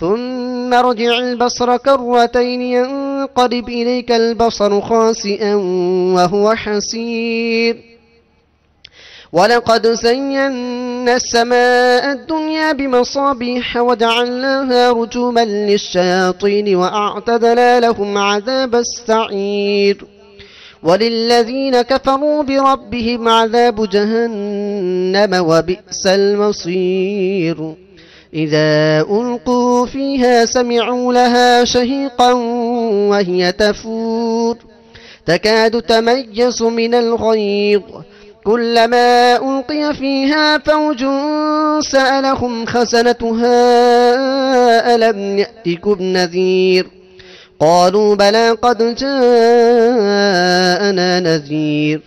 ثم ارجع البصر كرتين ينقلب إليك البصر خاسئا وهو حسير ولقد زينا السماء الدنيا بمصابيح وجعلناها رجوما للشياطين وأعتدنا لهم عذاب السعير وللذين كفروا بربهم عذاب جهنم وبئس المصير إذا ألقوا فيها سمعوا لها شهيقا وهي تفور تكاد تميز من الغيظ كلما ألقي فيها فوج سألهم خزنتها ألم يأتكم نذير قالوا بلى قد جاءنا نذير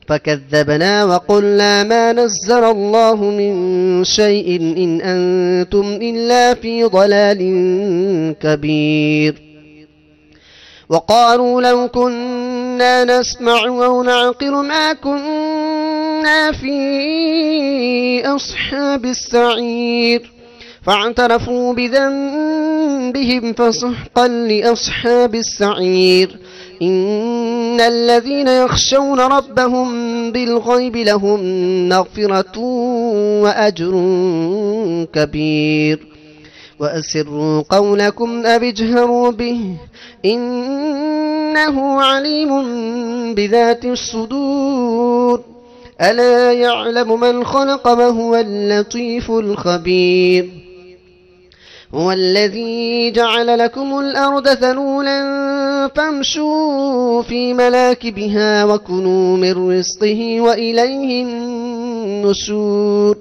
فكذبنا وقلنا ما نزل الله من شيء إن أنتم إلا في ضلال كبير وقالوا لو كنا نسمع أو نعقل ما كنا في أصحاب السعير فاعترفوا بذنبهم فسحقا لأصحاب السعير إن الذين يخشون ربهم بالغيب لهم مغفرة وأجر كبير وأسروا قولكم أو اجهروا به إنه عليم بذات الصدور ألا يعلم من خلق وهو اللطيف الخبير هو الذي جعل لكم الأرض ذلولا فامشوا في مناكبها وكلوا من رزقه وإليه النشور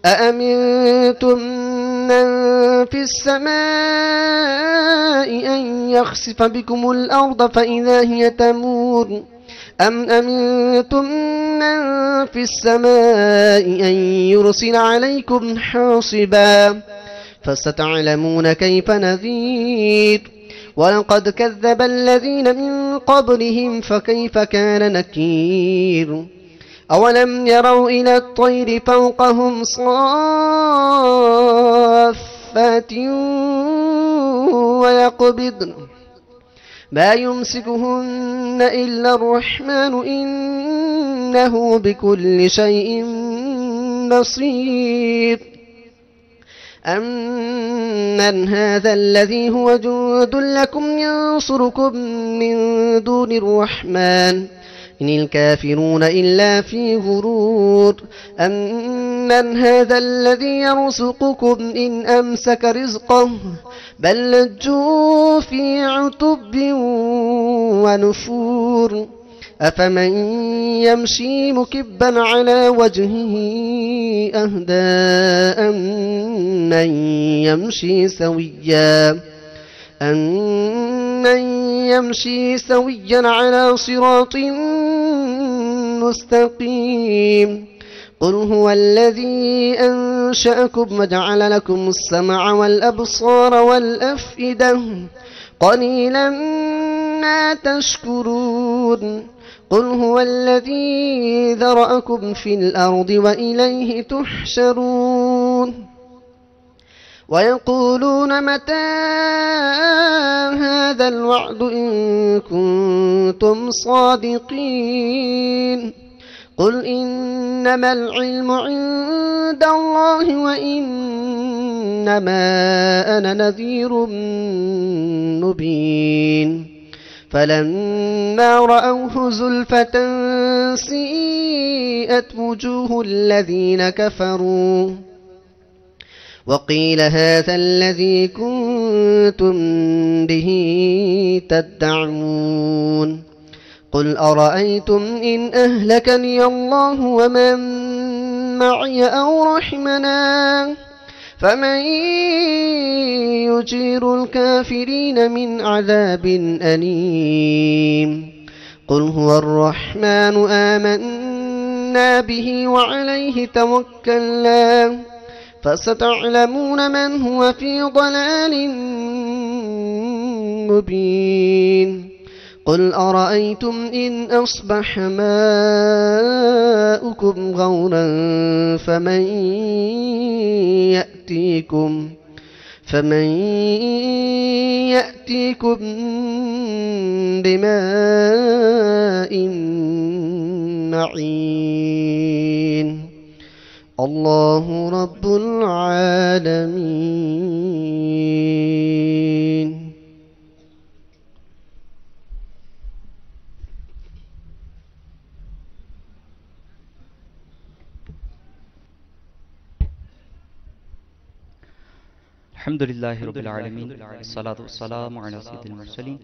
أأمنتم من في السماء أن يخسف بكم الأرض فإذا هي تمور أم أمنتم من في السماء أن يرسل عليكم حاصبا فستعلمون كيف نذير ولقد كذب الذين من قبلهم فكيف كان نكير أولم يروا إلى الطير فوقهم صافات ويقبضن ما يمسكهن إلا الرحمن إنه بكل شيء بصير أمن هذا الذي هو جند لكم ينصركم من دون الرحمن إن الكافرون إلا في غرور أمن من هذا الذي يرزقكم إن أمسك رزقه بل لجوا في عتب ونفور أفمن يمشي مكبا على وجهه أهدى أمن يمشي سويا على صراط مستقيم قل هو الذي أنشأكم وجعل لكم السمع والأبصار والأفئدة قليلا ما تشكرون قل هو الذي ذرأكم في الأرض وإليه تحشرون ويقولون متى هذا الوعد إن كنتم صادقين قل إنما العلم عند الله وإنما أنا نذير مبين فلما رأوه زلفة سيئت وجوه الذين كفروا وقيل هذا الذي كنتم به تدعون قل أرأيتم إن أهلكني الله ومن معي أو رحمنا فمن يجير الكافرين من عذاب أليم قل هو الرحمن آمنا به وعليه توكلنا فستعلمون من هو في ضلال مبين قل أرأيتم إن أصبح ماؤكم غورا فمن يأتيكم بماء معين الله رب العالمين. الحمدللہ رب العالمین الصلاۃ والسلام علی سید المرسلین.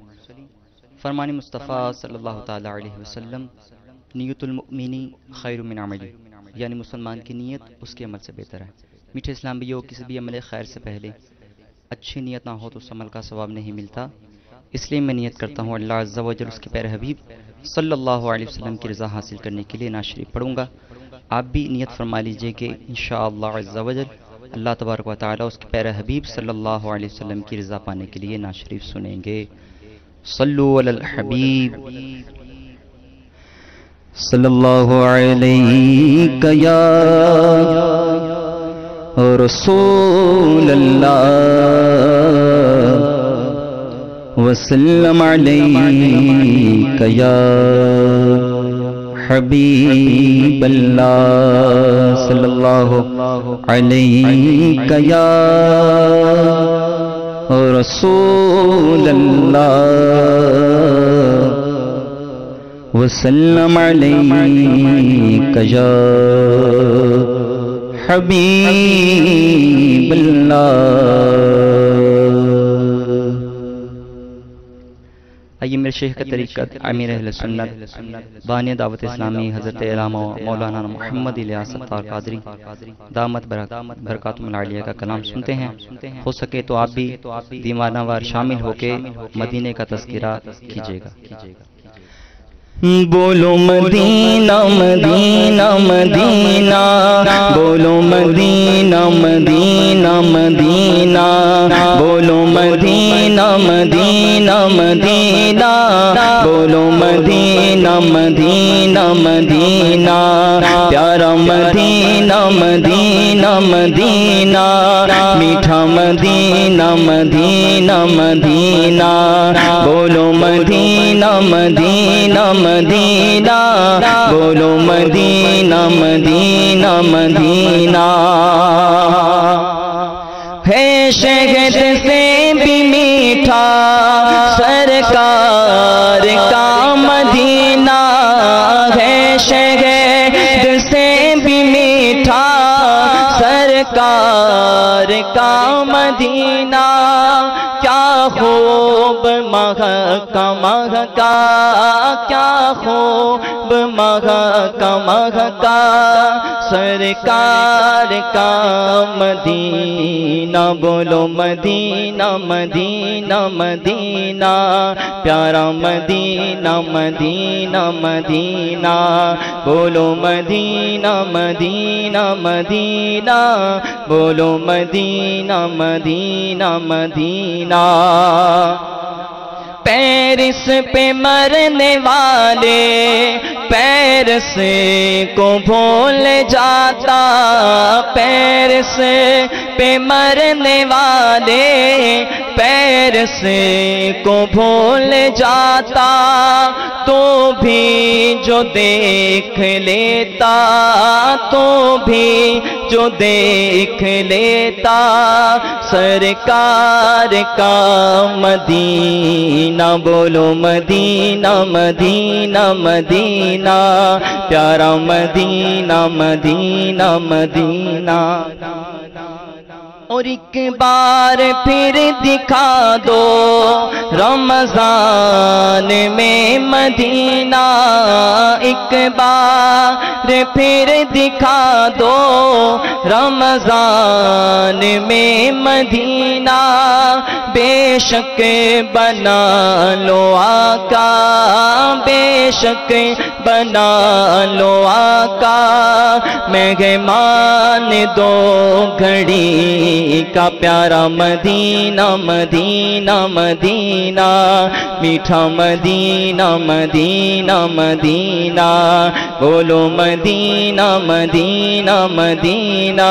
فرمان مصطفیٰ صلی اللہ تعالی علیہ وسلم نیت المؤمنی خیر من عملی، یعنی مسلمان کی نیت اس کے عمل سے بہتر ہے. میٹھے اسلام بھائیو، کسی بھی عمل خیر سے پہلے اچھی نیت نہ ہو تو اس عمل کا ثواب نہیں ملتا. اس لیے میں نیت کرتا ہوں اللہ عز و جل اس کے پیارے حبیب صلی اللہ علیہ وسلم کی رضا حاصل کرنے کے لیے نعت شریف پڑھوں گا. آپ بھی نیت فرما لیجئے کہ انشاءاللہ عز و جل اللہ تبارک و تعالیٰ اس کے پیارے حبیب صلی اللہ علیہ وسلم کی رضا پانے کے لیے نعت شریف سنیں گے. صلو علی الحبیب صلی اللہ علیہ یا رسول اللہ وسلم علیہ یا حبیب اللہ صلی اللہ علیہ یا رسول اللہ وسلم علیہ یا حبیب اللہ. آئیے میرے شیخ کا طریقت امیر اہل سنت بانی دعوت اسلامی حضرت علامہ مولانا محمد الیاس ستار قادری دامت برکاتہم العالیہ کا کلام سنتے ہیں. ہو سکے تو آپ بھی دیوانہ وار شامل ہو کے مدینے کا تذکرہ کیجیے گا. بولو مدینہ مدینہ مدینہ، بولو مدینہ مدینہ مدینہ، بولو مدینہ مدینہ مدینہ، بولو مدینہ مدینہ مدینہ، پیارا مدینہ مدینہ مدینہ، میٹھا مدینہ مدینہ مدینہ، بولو مدینہ مدینہ مدینہ، بولو مدینہ مدینہ مدینہ. ہے شہد سے بھی میٹھا سرکار کا مدینہ، ہے شہد سے بھی میٹھا سرکار کا مدینہ کیا خوب مہکا مہکا کیا خوب مہکا مہکا سرکار کا مدینہ بولو مدینہ مدینہ مدینہ پیارا مدینہ مدینہ مدینہ بولو مدینہ مدینہ مدینہ بولو مدینہ مدینہ مدینہ پیرس پہ مرنے والے پیرس کو بھول جاتا پیرس پہ مرنے والے پیرس کو بھول جاتا تو بھی جو دیکھ لیتا تو بھی جو دیکھ لیتا سرکار کا مدینہ بولو مدینہ مدینہ مدینہ پیارا مدینہ مدینہ مدینہ اور ایک بار پھر دکھا دو رمضان میں مدینہ ایک بار پھر دکھا دو رمضان میں مدینہ بے شک بنا لو آقا بے شک بنا لو آقا مہمان دو گھڑی کا پیارا مدینہ مدینہ مدینہ میٹھا مدینہ مدینہ مدینہ بولو مدینہ مدینہ مدینہ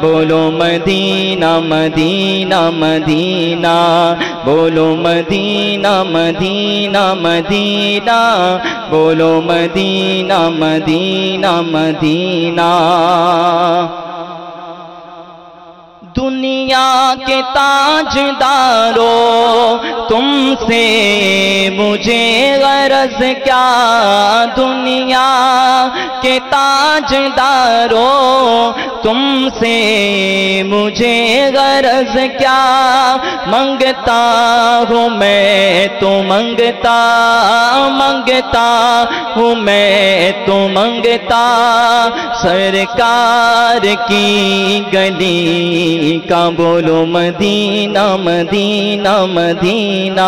بولو مدینہ مدینہ مدینہ بولو مدینہ مدینہ مدینہ بولو مدینہ مدینہ مدینہ دنیا کے تاجدارو تم سے مجھے غرض کیا دنیا کے تاجدارو تم سے مجھے غرض کیا منگتا ہوں میں تو منگتا ہوں میں تو منگتا سرکار کی گلی کا بولو مدینہ مدینہ مدینہ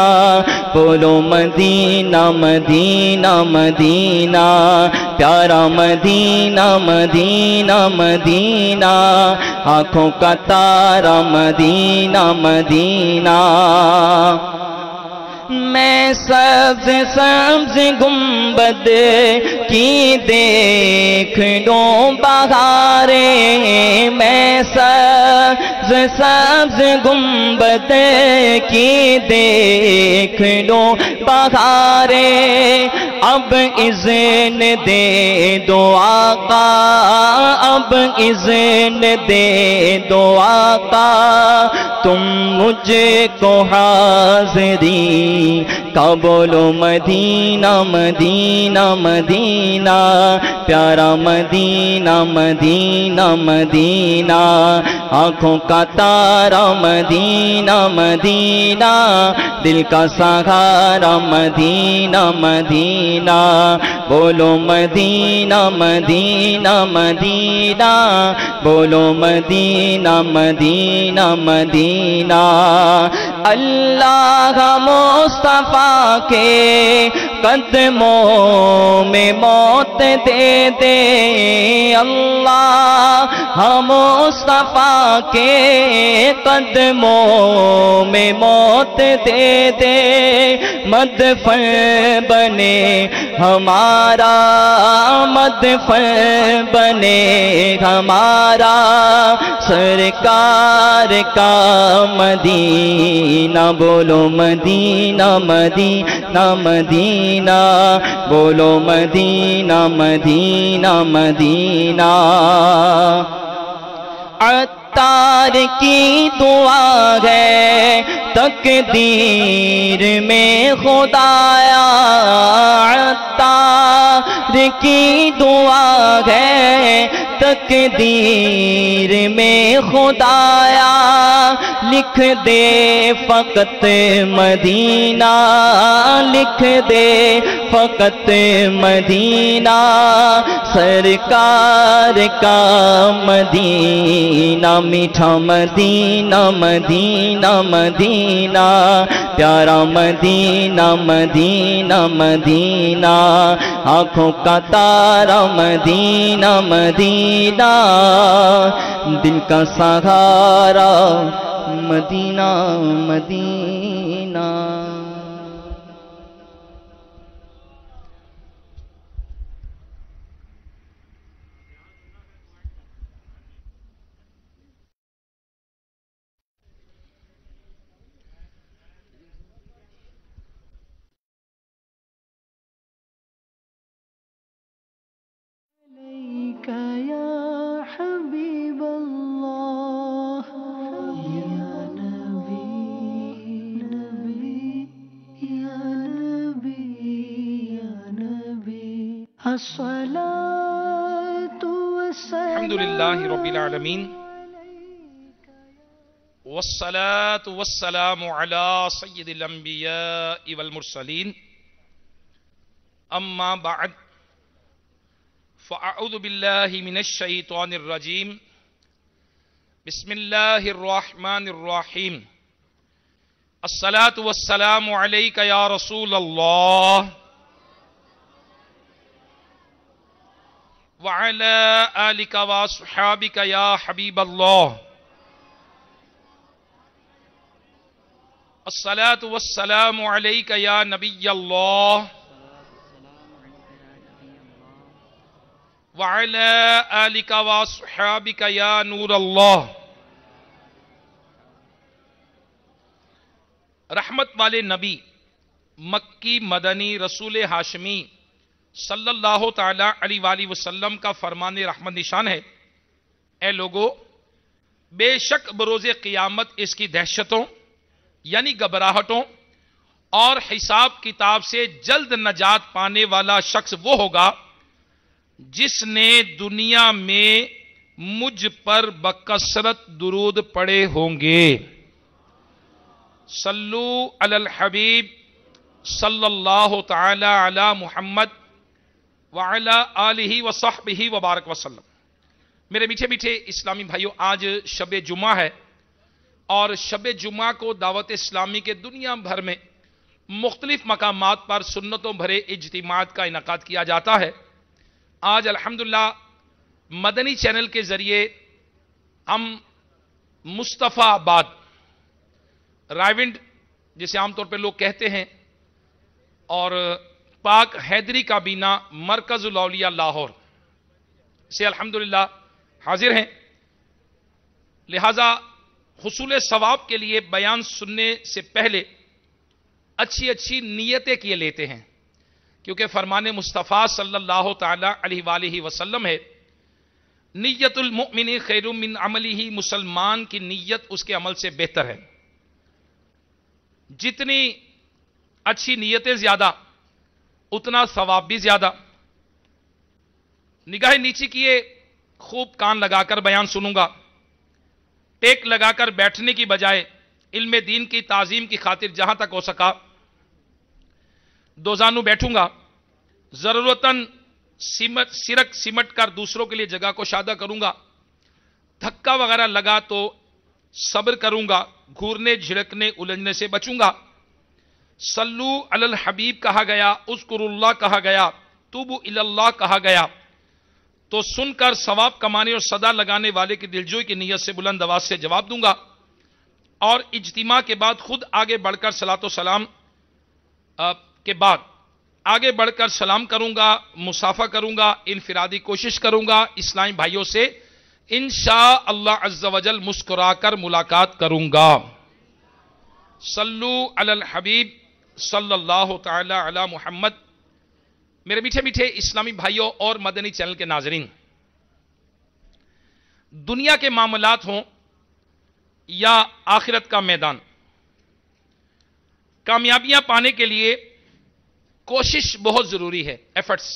بولو مدینہ مدینہ مدینہ پیارا مدینہ مدینہ مدینہ آنکھوں کا تارا مدینہ مدینہ میں سبز سبز گنبد کی دیکھ لوں بہاریں میں سبز سبز گنبد کی دیکھ لوں بہاریں اب اذن دے دو آقا اب اذن دے دو آقا تم مجھ کو حاضری کا بولو مدینہ مدینہ مدینہ پیارا مدینہ مدینہ مدینہ آنکھوں کا تارا مدینہ مدینہ دل کا سہارا مدینہ مدینہ بولو مدینہ مدینہ مدینہ بولو مدینہ مدینہ مدینہ اللہ مصطفیٰ کے قدموں میں موت دے دے اللہ مصطفیٰ کے قدموں میں موت دے دے مدفن بنے ہمارا مدفن بنے ہمارا سرکار کا مدینہ بولو مدینہ مدینہ مدینہ بولو مدینہ مدینہ مدینہ عطار کی دعا ہے تقدیر میں خدایا عطار کی دعا ہے تقدیر میں خدایا، لکھ دے فقط مدینہ، لکھ دے فقط مدینہ، سرکار کا مدینہ، میٹھا مدینہ مدینہ مدینہ، پیارا مدینہ مدینہ مدینہ، آنکھوں کا تارا مدینہ مدینہ، دل کا سہارا مدینہ مدینہ۔ الحمدللہ رب العالمین والصلاة والسلام علی سید الانبیاء والمرسلین، اما بعد فاعوذ باللہ من الشیطان الرجیم، بسم اللہ الرحمن الرحیم، الصلاة والسلام علیک یا رسول اللہ وعلى آلك وصحابك يا حبيب الله، الصلاة والسلام عليك يا نبي الله وعلى آلك وصحابك يا نور الله۔ رحمت والے نبی، مکی مدنی رسول ہاشمی صلی اللہ تعالی علیہ وآلہ وسلم کا فرمان رحمت نشان ہے، اے لوگو، بے شک بروز قیامت اس کی دہشتوں یعنی گھبراہٹوں اور حساب کتاب سے جلد نجات پانے والا شخص وہ ہوگا جس نے دنیا میں مجھ پر بکثرت درود پڑے ہوں گے۔ صلو علی الحبیب صلی اللہ تعالی علی محمد وعلی آلہ وصحبہ وبارک وسلم۔ میرے میٹھے میٹھے اسلامی بھائیوں، آج شب جمعہ ہے اور شب جمعہ کو دعوت اسلامی کے دنیا بھر میں مختلف مقامات پر سنتوں بھرے اجتماعات کا انعقاد کیا جاتا ہے۔ آج الحمدللہ مدنی چینل کے ذریعے ہم مصطفیٰ آباد رائیونڈ جسے عام طور پہ لوگ کہتے ہیں اور پاک حیدری کابینہ مرکز الاولیاء لاہور سے الحمدللہ حاضر ہیں، لہذا حصول ثواب کے لیے بیان سننے سے پہلے اچھی اچھی نیتیں کیے لیتے ہیں، کیونکہ فرمان مصطفیٰ صلی اللہ تعالی علیہ وآلہ وسلم ہے، نیت المؤمن خیر من عملہ، مسلمان کی نیت اس کے عمل سے بہتر ہے۔ جتنی اچھی نیتیں زیادہ اتنا ثواب بھی زیادہ۔ نگاہ نیچی کیے، خوب کان لگا کر بیان سنوں گا، ٹیک لگا کر بیٹھنے کی بجائے علم دین کی تعظیم کی خاطر جہاں تک ہو سکا دو زانو بیٹھوں گا، ضرورتاً سرک سمٹ کر دوسروں کے لیے جگہ کو شادہ کروں گا، دھکا وغیرہ لگا تو صبر کروں گا، گھورنے جھڑکنے الجھنے سے بچوں گا۔ صلو علی الحبیب کہا گیا، اذکر اللہ کہا گیا، توبو الی اللہ کہا گیا، تو سن کر ثواب کمانے اور صدا لگانے والے کی دلجوئی کی نیت سے بلند آواز سے جواب دوں گا، اور اجتماع کے بعد خود آگے بڑھ کر صلاۃ و سلام کے بعد آگے بڑھ کر سلام کروں گا، مصافحہ کروں گا، انفرادی کوشش کروں گا، اسلامی بھائیوں سے انشاءاللہ عز و جل مسکرا کر ملاقات کروں گا۔ صلو علی الحبیب صلی اللہ تعالی علی محمد۔ میرے میٹھے میٹھے اسلامی بھائیوں اور مدنی چینل کے ناظرین، دنیا کے معاملات ہوں یا آخرت کا میدان، کامیابیاں پانے کے لیے کوشش بہت ضروری ہے، ایفرٹس۔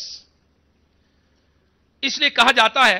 اس لیے کہا جاتا ہے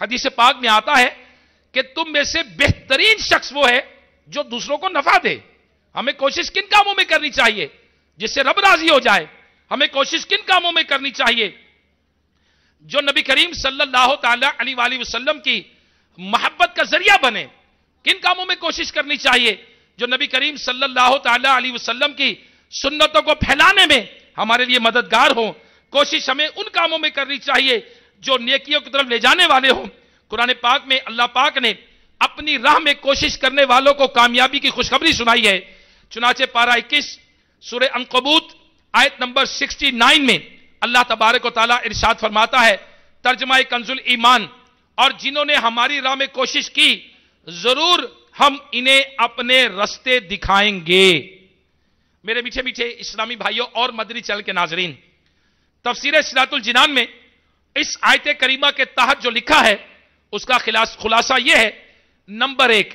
حدیث پاک میں آتا ہے کہ تم میں سے بہترین شخص وہ ہے جو دوسروں کو نفع دے. ہمیں کوشش کن کاموں میں کرنی چاہیے؟ جس سے رب راضی ہو جائے. ہمیں کوشش کن کاموں میں کرنی چاہیے؟ جو نبی کریم صلی اللہ تعالی علیہ وآلہ وسلم کی محبت کا ذریعہ بنے. کن کاموں میں کوشش کرنی چاہیے؟ جو نبی کریم صلی اللہ تعالی علیہ وسلم کی سنتوں کو پھیلانے میں ہمارے لیے مددگار ہوں. کوشش ہمیں ان کاموں میں کرنی چاہیے جو نیکیوں کی طرف لے جانے والے ہوں. قرآن پاک میں اللہ پاک نے اپنی راہ میں کوشش کرنے والوں کو کامیابی کی خوشخبری سنائی ہے. چنانچہ پارہ 21 سورہ عنکبوت آیت نمبر 69 میں اللہ تبارک و تعالیٰ ارشاد فرماتا ہے ترجمہ کنز الایمان، اور جنہوں نے ہماری راہ میں کوشش کی ضرور ہم انہیں اپنے رستے دکھائیں گے. میرے میٹھے میٹھے اسلامی بھائیوں اور مدنی چینل کے ناظرین، تفسیر صراط الجنان میں اس آیت کریمہ کے تحت جو لکھا ہے اس کا خلاصہ یہ ہے. نمبر 1،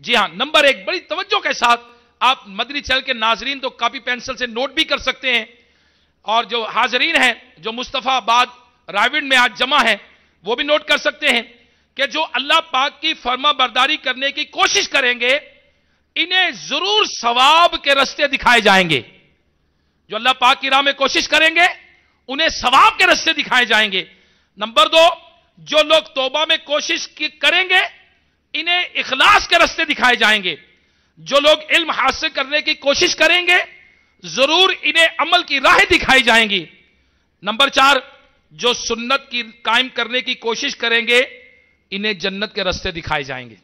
جی ہاں نمبر 1، بڑی توجہ کے ساتھ آپ مدنی چینل کے ناظرین تو کاپی پینسل سے نوٹ بھی کر سکتے ہیں، اور جو حاضرین ہیں جو مصطفیٰ آباد راوڈ میں آج جمع ہیں وہ بھی نوٹ کر سکتے ہیں کہ جو اللہ پاک کی فرما برداری کرنے کی کوشش کریں گے انہیں ضرور ثواب کے رستے دکھائے جائیں گے. جو اللہ پاک کی راہ میں کوشش کریں گے انہیں ثواب کے رستے دکھائے جائیں گے. نمبر 2، جو لوگ توبہ میں کوشش کریں گے انہیں اخلاص کے رستے دکھائے جائیں گے. جو لوگ علم حاصل کرنے کی کوشش کریں گے ضرور انہیں عمل کی راہ دکھائی جائیں گی. نمبر 4، جو سنت کی قائم کرنے کی کوشش کریں گے انہیں جنت کے رستے دکھائے جائیں گے.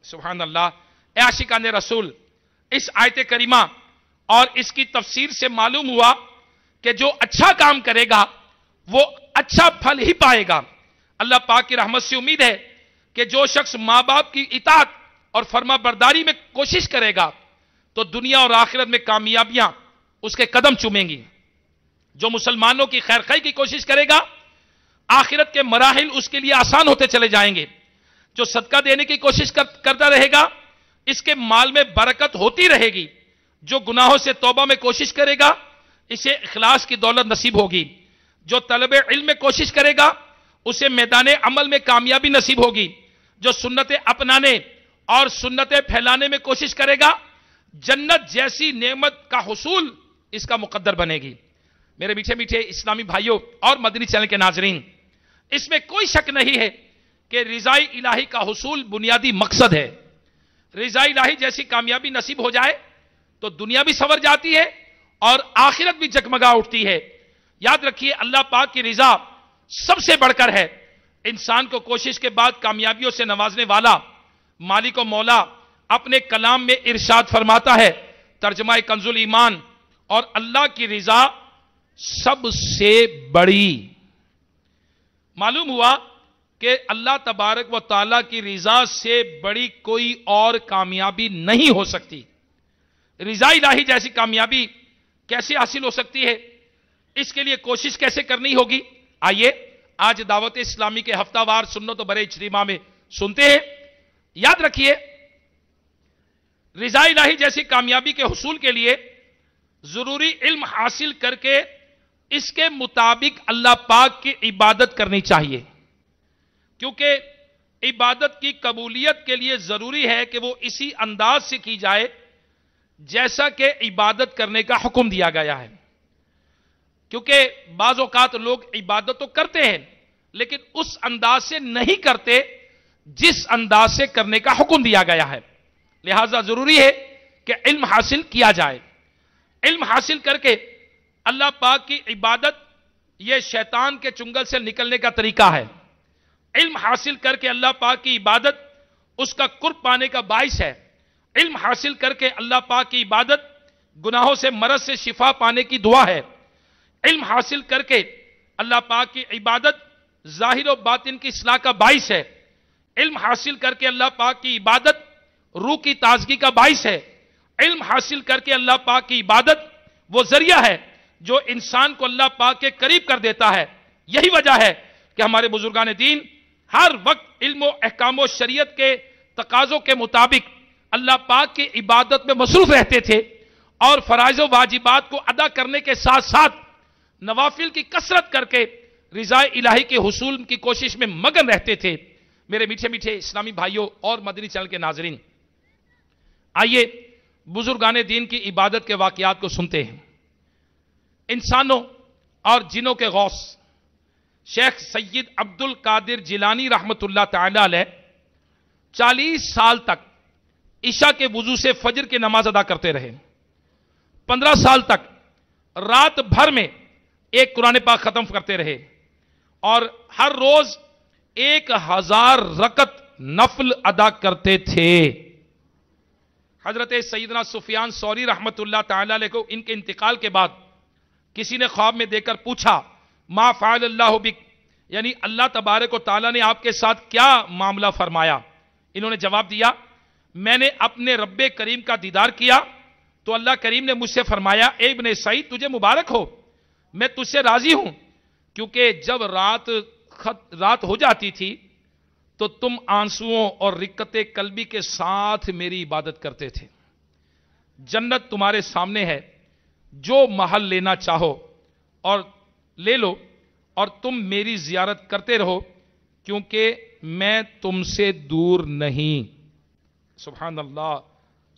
سبحان اللہ. اے عاشقان رسول، اس آیت کریمہ اور اس کی تفسیر سے معلوم ہوا کہ جو اچھا کام کرے گا وہ اچھا پھل ہی پائے گا. اللہ پاک کی رحمت سے امید ہے کہ جو شخص ماں باپ کی اطاعت اور فرما برداری میں کوشش کرے گا تو دنیا اور آخرت میں کامیابیاں اس کے قدم چومیں گی. جو مسلمانوں کی خیر خواہی کی کوشش کرے گا آخرت کے مراحل اس کے لیے آسان ہوتے چلے جائیں گے. جو صدقہ دینے کی کوشش کرتا رہے گا اس کے مال میں برکت ہوتی رہے گی. جو گناہوں سے توبہ میں کوشش کرے گا اسے اخلاص کی دولت نصیب ہوگی. جو طلب علم میں کوشش کرے گا اسے میدان عمل میں کامیابی نصیب ہوگی. جو سنتیں اپنانے اور سنتیں پھیلانے میں کوشش کرے گا جنت جیسی نعمت کا حصول اس کا مقدر بنے گی. میرے میٹھے میٹھے اسلامی بھائیوں اور مدنی چینل کے ناظرین، اس میں کوئی شک نہیں ہے کہ رضا الہی کا حصول بنیادی مقصد ہے. رضا الہی جیسی کامیابی نصیب ہو جائے تو دنیا بھی سنور جاتی ہے اور آخرت بھی جگمگا اٹھتی ہے. یاد رکھیے اللہ پاک کی رضا سب سے بڑھ کر ہے. انسان کو کوشش کے بعد کامیابیوں سے نوازنے والا مالک و مولا اپنے کلام میں ارشاد فرماتا ہے ترجمہ کنز الایمان، اور اللہ کی رضا سب سے بڑی. معلوم ہوا کہ اللہ تبارک و تعالیٰ کی رضا سے بڑی کوئی اور کامیابی نہیں ہو سکتی. رضا الہی جیسی کامیابی کیسے حاصل ہو سکتی ہے؟ اس کے لیے کوشش کیسے کرنی ہوگی؟ آئیے آج دعوت اسلامی کے ہفتہ وار سنت و برے اجتماع میں سنتے ہیں. یاد رکھیے رضا الہی جیسی کامیابی کے حصول کے لیے ضروری علم حاصل کر کے اس کے مطابق اللہ پاک کی عبادت کرنی چاہیے، کیونکہ عبادت کی قبولیت کے لیے ضروری ہے کہ وہ اسی انداز سے کی جائے جیسا کہ عبادت کرنے کا حکم دیا گیا ہے. کیونکہ بعض اوقات لوگ عبادت تو کرتے ہیں لیکن اس انداز سے نہیں کرتے جس انداز سے کرنے کا حکم دیا گیا ہے. لہذا ضروری ہے کہ علم حاصل کیا جائے. علم حاصل کر کے اللہ پاک کی عبادت یہ شیطان کے چنگل سے نکلنے کا طریقہ ہے. علم حاصل کر کے اللہ پاک کی عبادت اس کا قرب پانے کا باعث ہے. علم حاصل کر کے اللہ پاک کی عبادت گناہوں سے مرض سے شفا پانے کی دعا ہے. علم حاصل کر کے اللہ پاک کی عبادت ظاہر و باطن کی اصلاح کا باعث ہے. علم حاصل کر کے اللہ پاک کی عبادت روح کی تازگی کا باعث ہے. علم حاصل کر کے اللہ پاک کی عبادت وہ ذریعہ ہے جو انسان کو اللہ پاک کے قریب کر دیتا ہے. یہی وجہ ہے کہ ہمارے بزرگان دین ہر وقت علم و احکام و شریعت کے تقاضوں کے مطابق اللہ پاک کی عبادت میں مصروف رہتے تھے اور فرائض و واجبات کو ادا کرنے کے ساتھ ساتھ نوافل کی کثرت کر کے رضا الہی کے حصول کی کوشش میں مگن رہتے تھے. میرے میٹھے میٹھے اسلامی بھائیوں اور مدنی چینل کے ناظرین، آئیے بزرگان دین کی عبادت کے واقعات کو سنتے ہیں۔ انسانوں اور جنوں کے غوث شیخ سید عبد القادر جیلانی رحمت اللہ تعالی علیہ 40 سال تک عشاء کے وضو سے فجر کی نماز ادا کرتے رہے۔ 15 سال تک رات بھر میں ایک قرآن پاک ختم کرتے رہے اور ہر روز 1000 رکعت نفل ادا کرتے تھے۔ حضرت سیدنا سفیان ثوری رحمت اللہ تعالی علیہ کو ان کے انتقال کے بعد کسی نے خواب میں دیکھ کر پوچھا، ما فعل اللہ بک، یعنی اللہ تبارک و تعالیٰ نے آپ کے ساتھ کیا معاملہ فرمایا؟ انہوں نے جواب دیا، میں نے اپنے رب کریم کا دیدار کیا تو اللہ کریم نے مجھ سے فرمایا، اے ابن سعید تجھے مبارک ہو، میں تجھ سے راضی ہوں، کیونکہ جب رات ہو جاتی تھی تو تم آنسوؤں اور رقت قلبی کے ساتھ میری عبادت کرتے تھے۔ جنت تمہارے سامنے ہے، جو محل لینا چاہو اور لے لو، اور تم میری زیارت کرتے رہو کیونکہ میں تم سے دور نہیں۔ سبحان اللہ،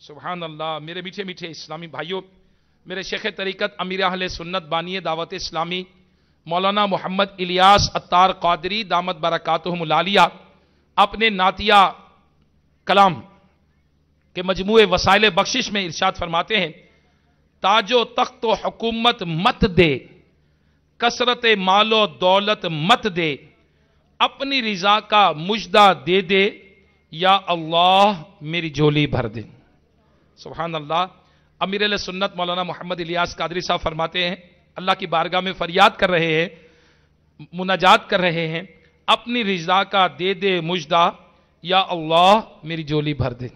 سبحان اللہ۔ میرے میٹھے میٹھے اسلامی بھائیوں، میرے شیخ طریقت امیر اہل سنت بانی دعوت اسلامی مولانا محمد الیاس عطار قادری دامت برکاتہم العالیہ اپنے نعتیہ کلام کے مجموعے وسائل بخشش میں ارشاد فرماتے ہیں، تاج و تخت و حکومت مت دے، کثرت مال و دولت مت دے، اپنی رضا کا مجدہ دے دے، یا اللہ میری جھولی بھر دے۔ سبحان اللہ۔ امیر اہل سنت مولانا محمد الیاس قادری صاحب فرماتے ہیں، اللہ کی بارگاہ میں فریاد کر رہے ہیں، مناجات کر رہے ہیں، اپنی رضا کا دے دے مجدہ، یا اللہ میری جھولی بھر دے۔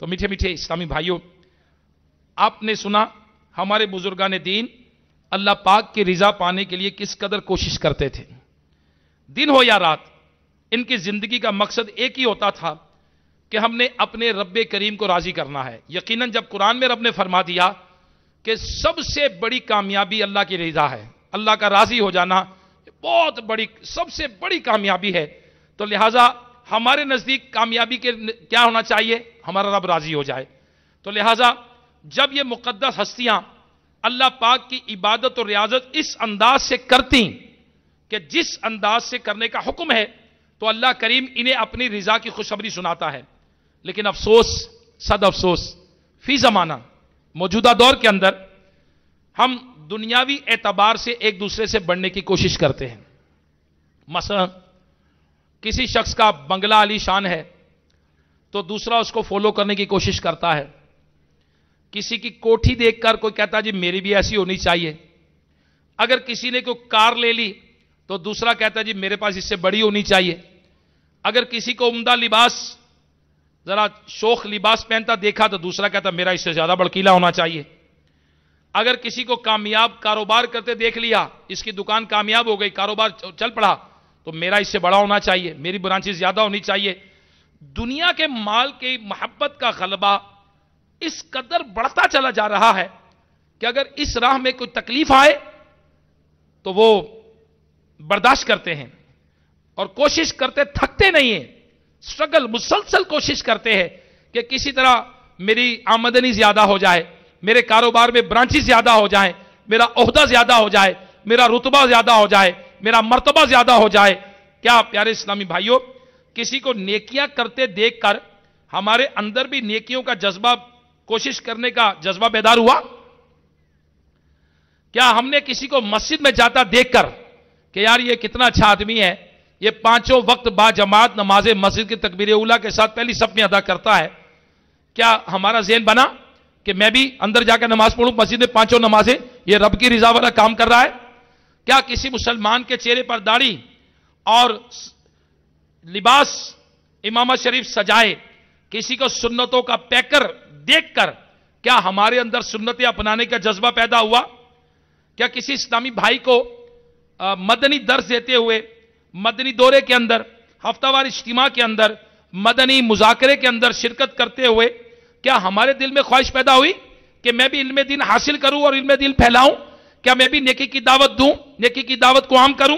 تو میٹھے میٹھے اسلامی بھائیوں، آپ نے سنا ہمارے بزرگان دین اللہ پاک کی رضا پانے کے لیے کس قدر کوشش کرتے تھے۔ دن ہو یا رات، ان کی زندگی کا مقصد ایک ہی ہوتا تھا کہ ہم نے اپنے رب کریم کو راضی کرنا ہے۔ یقیناً جب قرآن میں رب نے فرما دیا کہ سب سے بڑی کامیابی اللہ کی رضا ہے، اللہ کا راضی ہو جانا بہت بڑی، سب سے بڑی کامیابی ہے، تو لہٰذا ہمارے نزدیک کامیابی کے کیا ہونا چاہیے؟ ہمارا رب راضی ہو جائے۔ تو لہٰذا جب یہ مقدس ہستیاں اللہ پاک کی عبادت اور ریاضت اس انداز سے کرتی کہ جس انداز سے کرنے کا حکم ہے، تو اللہ کریم انہیں اپنی رضا کی خوشخبری سناتا ہے۔ لیکن افسوس، صد افسوس، فی زمانہ موجودہ دور کے اندر ہم دنیاوی اعتبار سے ایک دوسرے سے بڑھنے کی کوشش کرتے ہیں۔ مثلا کسی شخص کا بنگلہ عالی شان ہے تو دوسرا اس کو فالو کرنے کی کوشش کرتا ہے۔ کسی کی کوٹھی دیکھ کر کوئی کہتا ہے جی میری بھی ایسی ہونی چاہیے۔ اگر کسی نے کوئی کار لے لی تو دوسرا کہتا ہے جی میرے پاس اس سے بڑی ہونی چاہیے۔ اگر کسی کو عمدہ لباس، ذرا شوخ لباس پہنتا دیکھا تو دوسرا کہتا میرا اس سے زیادہ بڑکیلا ہونا چاہیے۔ اگر کسی کو کامیاب کاروبار کرتے دیکھ لیا، اس کی دکان کامیاب ہو گئی، کاروبار چل پڑا، تو میرا اس سے بڑا ہونا چاہیے، میری برانچز زیادہ ہونی چاہیے۔ دنیا کے مال کی محبت کا غلبہ اس قدر بڑھتا چلا جا رہا ہے کہ اگر اس راہ میں کوئی تکلیف آئے تو وہ برداشت کرتے ہیں اور کوشش کرتے تھکتے نہیں ہیں، سٹرگل مسلسل کوشش کرتے ہیں کہ کسی طرح میری آمدنی زیادہ ہو جائے، میرے کاروبار میں برانچز زیادہ ہو جائیں، میرا عہدہ زیادہ ہو جائے، میرا رتبہ زیادہ ہو جائے، میرا مرتبہ زیادہ ہو جائے۔ کیا پیارے اسلامی بھائیوں، کسی کو نیکیاں کرتے دیکھ کر ہمارے اندر بھی نیکیوں کا جذبہ، کوشش کرنے کا جذبہ بیدار ہوا؟ کیا ہم نے کسی کو مسجد میں جاتا دیکھ کر کہ یار یہ کتنا اچھا آدمی ہے، یہ 5 وقت با جماعت نماز مسجد کی تکبیر اولیٰ کے ساتھ پہلی صف میں ادا کرتا ہے، کیا ہمارا ذہن بنا کہ میں بھی اندر جا کے نماز پڑھوں، مسجد میں 5 نمازیں، یہ رب کی رضا والا کام کر رہا ہے؟ کیا کسی مسلمان کے چہرے پر داڑھی اور لباس امامت شریف سجائے کسی کو سنتوں کا پیکر دیکھ کر کیا ہمارے اندر سنتیں اپنانے کا جذبہ پیدا ہوا؟ کیا کسی اسلامی بھائی کو مدنی درس دیتے ہوئے، مدنی دورے کے اندر، ہفتہ وار اجتماع کے اندر، مدنی مذاکرے کے اندر شرکت کرتے ہوئے کیا ہمارے دل میں خواہش پیدا ہوئی کہ میں بھی علم دین حاصل کروں اور علم دین پھیلاؤں؟ کیا میں بھی نیکی کی دعوت دوں، نیکی کی دعوت کو عام کروں؟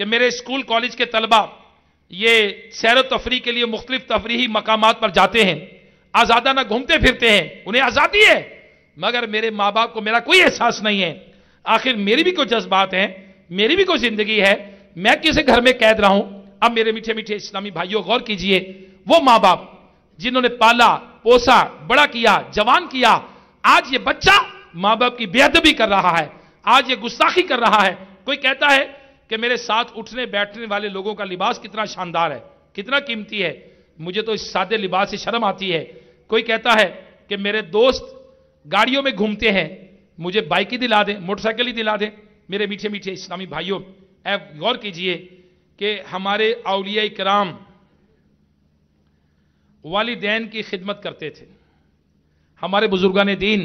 کہ میرے اسکول کالج کے طلبہ یہ سیر و تفریح کے لیے مختلف تفریحی مقامات پر جاتے ہیں، آزادانہ گھومتے پھرتے ہیں، انہیں آزادی ہے، مگر میرے ماں باپ کو میرا کوئی احساس نہیں ہے۔ آخر میری بھی کوئی جذبات ہیں، میری بھی کوئی زندگی ہے، میں کسی گھر میں قید رہا ہوں۔ اب میرے میٹھے میٹھے اسلامی بھائیوں غور کیجئے، وہ ماں باپ جنہوں نے پالا پوسا بڑا کیا جوان کیا، آج یہ بچہ ماں باپ کی بے ادبی کر رہا ہے، آج یہ گستاخی کر رہا ہے۔ کوئی کہتا ہے کہ میرے ساتھ اٹھنے بیٹھنے والے لوگوں کا لباس کتنا شاندار ہے، کتنا قیمتی ہے، مجھے تو اس سادے لباس سے شرم آتی ہے۔ کوئی کہتا ہے کہ میرے دوست گاڑیوں میں گھومتے ہیں، مجھے بائک ہی دلا دیں، موٹر سائیکل ہی دلا دیں۔ میرے میٹھے میٹھے اسلامی بھائیوں، غور کیجئے کہ ہمارے اولیاء کرام والدین کی خدمت کرتے تھے، ہمارے بزرگان دین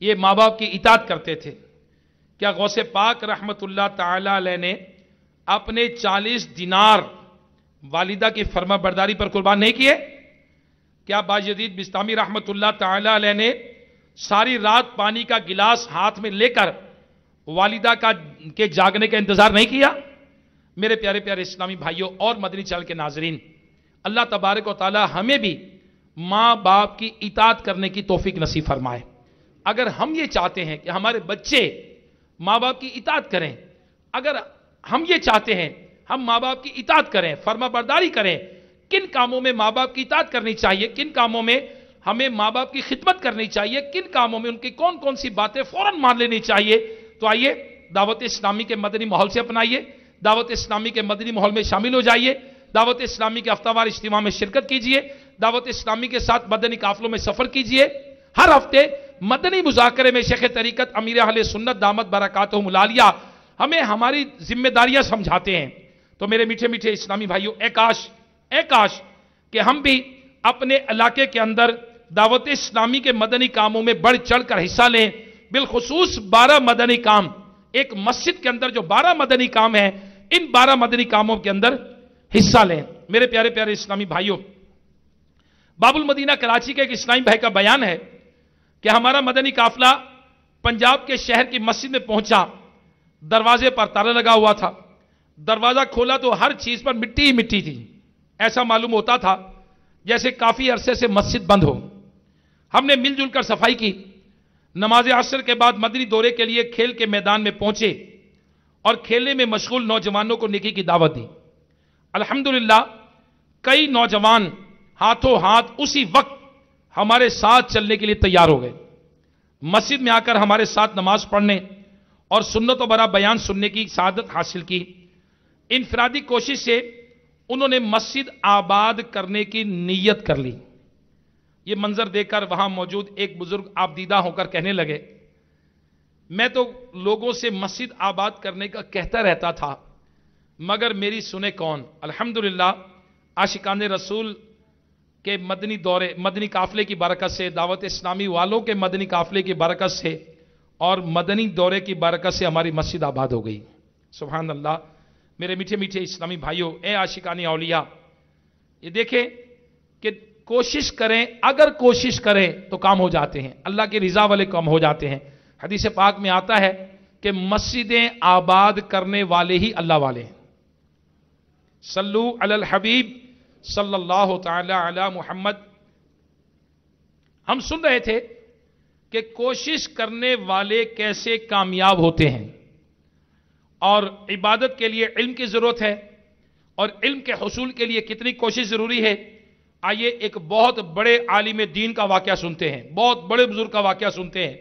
یہ ماں باپ کی اطاعت کرتے تھے۔ کیا غوث پاک رحمت اللہ تعالی علیہ نے اپنے 40 دینار والدہ کی فرما برداری پر قربان نہیں کیے؟ کیا باجدید بستامی رحمت اللہ تعالی علیہ نے ساری رات پانی کا گلاس ہاتھ میں لے کر والدہ کے جاگنے کا انتظار نہیں کیا؟ میرے پیارے پیارے اسلامی بھائیوں اور مدنی چینل کے ناظرین، اللہ تبارک و تعالی ہمیں بھی ماں باپ کی اطاعت کرنے کی توفیق نصیب فرمائے۔ اگر ہم یہ چاہتے ہیں کہ ہمارے بچے ماں باپ کی اطاعت کریں، اگر ہم یہ چاہتے ہیں ہم ماں باپ کی اطاعت کریں، فرما برداری کریں، کن کاموں میں ماں باپ کی اطاعت کرنی چاہیے، کن کاموں میں ہمیں ماں باپ کی خدمت کرنی چاہیے، کن کاموں میں ان کی کون کون سی باتیں فوراً مان لینی چاہیے، تو آئیے دعوت اسلامی کے مدنی ماحول سے اپنائیے، دعوت اسلامی کے مدنی ماحول میں شامل ہو جائیے، دعوت اسلامی کے ہفتہ وار اجتماع میں شرکت کیجئے، دعوت اسلامی کے ساتھ مدنی قافلوں میں سفر کیجئے۔ ہر ہفتے مدنی مذاکرے میں شیخ طریقت امیر اہل سنت دامت برکاتہم العالیہ ہمیں ہماری ذمہ داریاں سمجھاتے ہیں۔ تو میرے میٹھے میٹھے اسلامی بھائیوں، اے کاش کہ ہم بھی اپنے علاقے کے اندر دعوت اسلامی کے مدنی کاموں میں بڑھ چڑھ کر حصہ لیں، بالخصوص 12 مدنی کام، ایک مسجد کے اندر جو 12 مدنی کام ہیں، ان 12 مدنی کاموں کے اندر حصہ لیں۔ میرے پیارے پیارے اسلامی بھائیوں، باب المدینہ کراچی کے ایک اسلامی بھائی کا بیان ہے کہ ہمارا مدنی قافلہ پنجاب کے شہر کی مسجد میں پہنچا، دروازے پر تالا لگا ہوا تھا، دروازہ کھولا تو ہر چیز پر مٹی ہی مٹی تھی، ایسا معلوم ہوتا تھا جیسے کافی عرصے سے مسجد بند ہو۔ ہم نے مل جل کر صفائی کی، نماز عصر کے بعد مدنی دورے کے لیے کھیل کے میدان میں پہنچے اور کھیلنے میں مشغول نوجوانوں کو نیکی کی دعوت دی۔ الحمدللہ کئی نوجوان ہاتھوں ہاتھ اسی وقت ہمارے ساتھ چلنے کے لیے تیار ہو گئے، مسجد میں آ کر ہمارے ساتھ نماز پڑھنے اور سنت و برا بیان سننے کی سعادت حاصل کی۔ انفرادی کوشش سے انہوں نے مسجد آباد کرنے کی نیت کر لی۔ یہ منظر دیکھ کر وہاں موجود ایک بزرگ آبدیدہ ہو کر کہنے لگے، میں تو لوگوں سے مسجد آباد کرنے کا کہتا رہتا تھا، مگر میری سنے کون۔ الحمدللہ عاشقان رسول کے مدنی دورے مدنی قافلے کی برکت سے، دعوت اسلامی والوں کے مدنی قافلے کی برکت سے اور مدنی دورے کی برکت سے ہماری مسجد آباد ہو گئی۔ سبحان اللہ۔ میرے میٹھے میٹھے اسلامی بھائیوں، اے عاشقان اولیاء، یہ دیکھیں کہ کوشش کریں، اگر کوشش کریں تو کام ہو جاتے ہیں، اللہ کی رضا والے کام ہو جاتے ہیں۔ حدیث پاک میں آتا ہے کہ مسجدیں آباد کرنے والے ہی اللہ والے ہیں۔ صلو علی الحبیب صلی اللہ تعالی علی محمد۔ ہم سن رہے تھے کہ کوشش کرنے والے کیسے کامیاب ہوتے ہیں، اور عبادت کے لیے علم کی ضرورت ہے، اور علم کے حصول کے لیے کتنی کوشش ضروری ہے۔ آئیے ایک بہت بڑے عالم دین کا واقعہ سنتے ہیں، بہت بڑے بزرگ کا واقعہ سنتے ہیں۔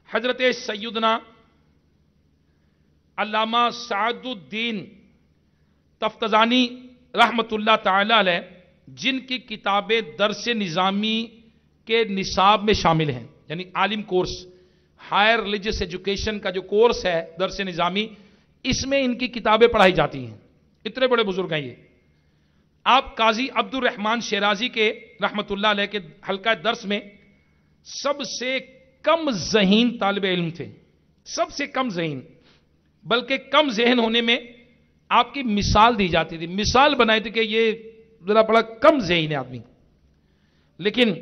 حضرت سیدنا علامہ سعد الدین تفتزانی رحمت اللہ تعالی علیہ، جن کی کتابیں درس نظامی کے نصاب میں شامل ہیں، یعنی عالم کورس، ہائر ریلیجس ایجوکیشن کا جو کورس ہے درس نظامی، اس میں ان کی کتابیں پڑھائی جاتی ہیں۔ اتنے بڑے بزرگ ہیں یہ۔ آپ قاضی عبد الرحمن شیرازی کے رحمت اللہ علیہ کے حلقہ درس میں سب سے کم ذہین طالب علم تھے، سب سے کم ذہین، بلکہ کم ذہن ہونے میں آپ کی مثال دی جاتی تھی، مثال بنائی تھی کہ یہ ذرا بڑا کم ذہین ہے آدمی، لیکن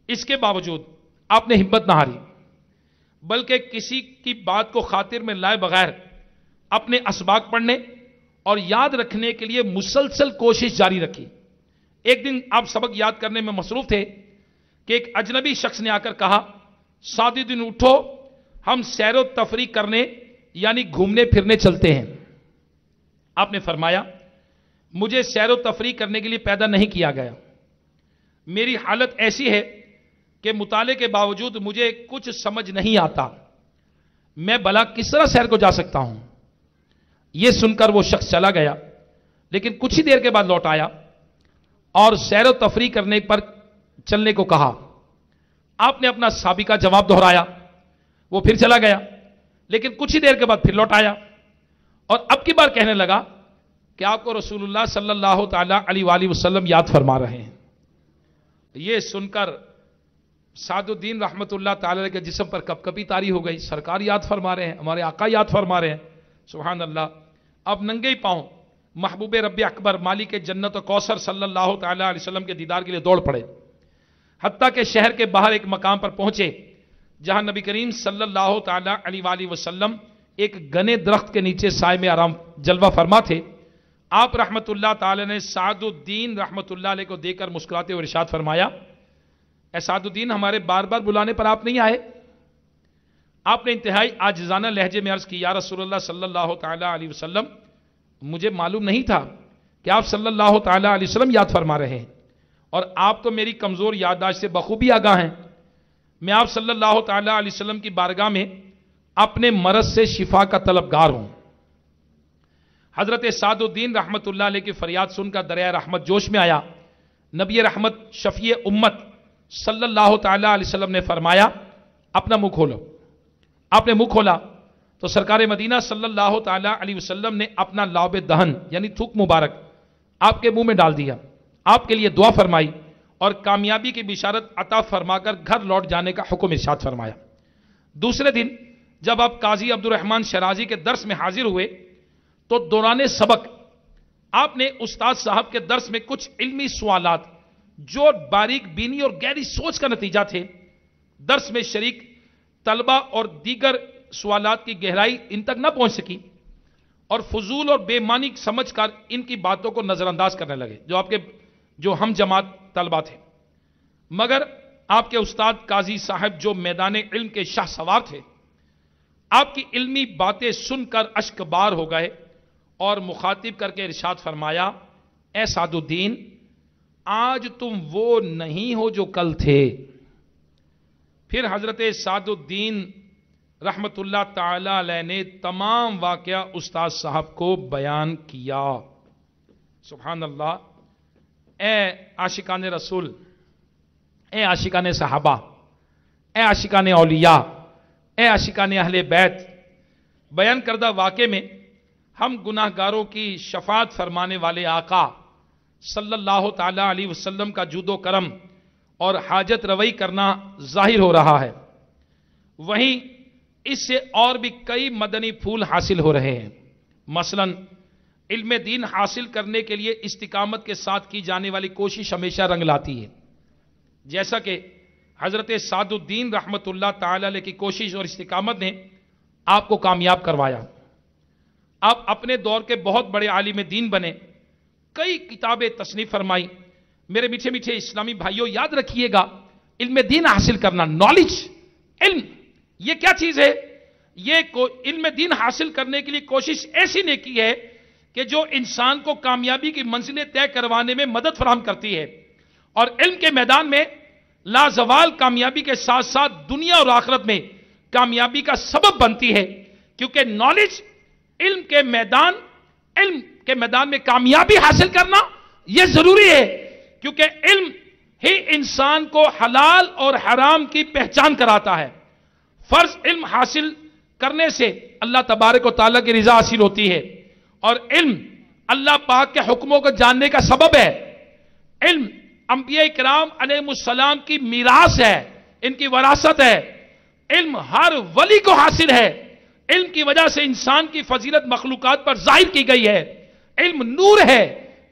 اس کے باوجود آپ نے ہمت نہ ہاری، بلکہ کسی کی بات کو خاطر میں لائے بغیر اپنے اسباق پڑھنے اور یاد رکھنے کے لیے مسلسل کوشش جاری رکھی. ایک دن آپ سبق یاد کرنے میں مصروف تھے کہ ایک اجنبی شخص نے آ کر کہا سعدی دن اٹھو ہم سیر و تفریح کرنے یعنی گھومنے پھرنے چلتے ہیں. آپ نے فرمایا مجھے سیر و تفریح کرنے کے لیے پیدا نہیں کیا گیا. میری حالت ایسی ہے کہ مطالعے کے باوجود مجھے کچھ سمجھ نہیں آتا. میں بھلا کس طرح سیر کو جا سکتا ہوں. یہ سن کر وہ شخص چلا گیا لیکن کچھ ہی دیر کے بعد لوٹ آیا اور سیر و تفریح کرنے پر چلنے کو کہا. آپ نے اپنا سابقہ جواب دہرایا. وہ پھر چلا گیا لیکن کچھ ہی دیر کے بعد پھر لوٹ آیا اور اب کی بار کہنے لگا کہ آپ کو رسول اللہ صلی اللہ تعالی علیہ وآلہ وسلم یاد فرما رہے ہیں. یہ سن کر سعد الدین رحمت اللہ تعالی کے جسم پر کپ کپی طاری ہو گئی. سرکار یاد فرما رہے ہیں, ہمارے آقا یاد فرما رہے ہیں. سبحان اللہ. اب ننگے پاؤں محبوب رب اکبر مالک جنت و کوثر صلی اللہ تعالی علیہ وسلم کے دیدار کے لیے دوڑ پڑے. حتیٰ کہ شہر کے باہر ایک مقام پر پہنچے جہاں نبی کریم صلی اللہ تعالی علیہ وآلہ وسلم ایک گنے درخت کے نیچے سائے میں آرام جلوہ فرما تھے. آپ رحمت اللہ تعالی نے سعد الدین رحمت اللہ علیہ کو دیکھ کر مسکراتے ہوئے ارشاد فرمایا اے سعد الدین ہمارے بار بار بلانے پر آپ نہیں آئے. آپ نے انتہائی عاجزانہ لہجے میں عرض کی یا رسول اللہ صلی اللہ تعالی علیہ وسلم مجھے معلوم نہیں تھا کہ آپ صلی اللہ تعالی علیہ وسلم یاد فرما رہے ہیں اور آپ تو میری کمزور یادداشت سے بخوبی آگاہ ہیں. میں آپ صلی اللہ تعالی علیہ وسلم کی بارگاہ میں اپنے مرض سے شفا کا طلبگار ہوں. حضرت سعد الدین رحمت اللہ علیہ کی فریاد سن کر دریائے رحمت جوش میں آیا. نبی رحمت شفیع امت صلی اللہ تعالی علیہ وسلم نے فرمایا اپنا منہ کھولو. آپ نے منہ کھولا تو سرکار مدینہ صلی اللہ تعالی علیہ وسلم نے اپنا لعب دہن یعنی تھوک مبارک آپ کے منہ میں ڈال دیا. آپ کے لیے دعا فرمائی اور کامیابی کی بشارت عطا فرما کر گھر لوٹ جانے کا حکم ارشاد فرمایا. دوسرے دن جب آپ قاضی عبد الرحمن شرازی کے درس میں حاضر ہوئے تو دوران سبق آپ نے استاد صاحب کے درس میں کچھ علمی سوالات جو باریک بینی اور گہری سوچ کا نتیجہ تھے درس میں شریک طلبہ اور دیگر سوالات کی گہرائی ان تک نہ پہنچ سکی اور فضول اور بے معنی سمجھ کر ان کی باتوں کو نظر انداز کرنے لگے جو ہم جماعت طلبہ تھے. مگر آپ کے استاد قاضی صاحب جو میدان علم کے شاہ سوار تھے آپ کی علمی باتیں سن کر اشک بار ہو گئے اور مخاطب کر کے ارشاد فرمایا اے سعد الدین آج تم وہ نہیں ہو جو کل تھے. پھر حضرت سعد الدین رحمت اللہ تعالی علیہ نے تمام واقعہ استاد صاحب کو بیان کیا. سبحان اللہ. اے عاشقان رسول, اے عاشقان صحابہ, اے عاشقان اولیاء, اے عاشقان اہل بیت, بیان کردہ واقعے میں ہم گناہ گاروں کی شفاعت فرمانے والے آقا صلی اللہ تعالی علیہ وسلم کا جود و کرم اور حاجت روئی کرنا ظاہر ہو رہا ہے. وہیں اس سے اور بھی کئی مدنی پھول حاصل ہو رہے ہیں. مثلا علم دین حاصل کرنے کے لیے استقامت کے ساتھ کی جانے والی کوشش ہمیشہ رنگ لاتی ہے. جیسا کہ حضرت سعد الدین رحمت اللہ تعالی علیہ کی کوشش اور استقامت نے آپ کو کامیاب کروایا. آپ اپنے دور کے بہت بڑے عالم دین بنے, کئی کتابیں تصنیف فرمائی. میرے میٹھے میٹھے اسلامی بھائیوں یاد رکھیے گا علم دین حاصل کرنا, نالج, علم, یہ کیا چیز ہے؟ یہ علم دین حاصل کرنے کے لیے کوشش ایسی نے کی ہے کہ جو انسان کو کامیابی کی منزلیں طے کروانے میں مدد فراہم کرتی ہے اور علم کے میدان میں لازوال کامیابی کے ساتھ ساتھ دنیا اور آخرت میں کامیابی کا سبب بنتی ہے. کیونکہ نالج علم کے میدان میں کامیابی حاصل کرنا یہ ضروری ہے کیونکہ علم ہی انسان کو حلال اور حرام کی پہچان کراتا ہے. فرض علم حاصل کرنے سے اللہ تبارک و تعالیٰ کی رضا حاصل ہوتی ہے اور علم اللہ پاک کے حکموں کو جاننے کا سبب ہے. علم انبیاء کرام علیہ السلام کی میراث ہے, ان کی وراثت ہے. علم ہر ولی کو حاصل ہے. علم کی وجہ سے انسان کی فضیلت مخلوقات پر ظاہر کی گئی ہے. علم نور ہے.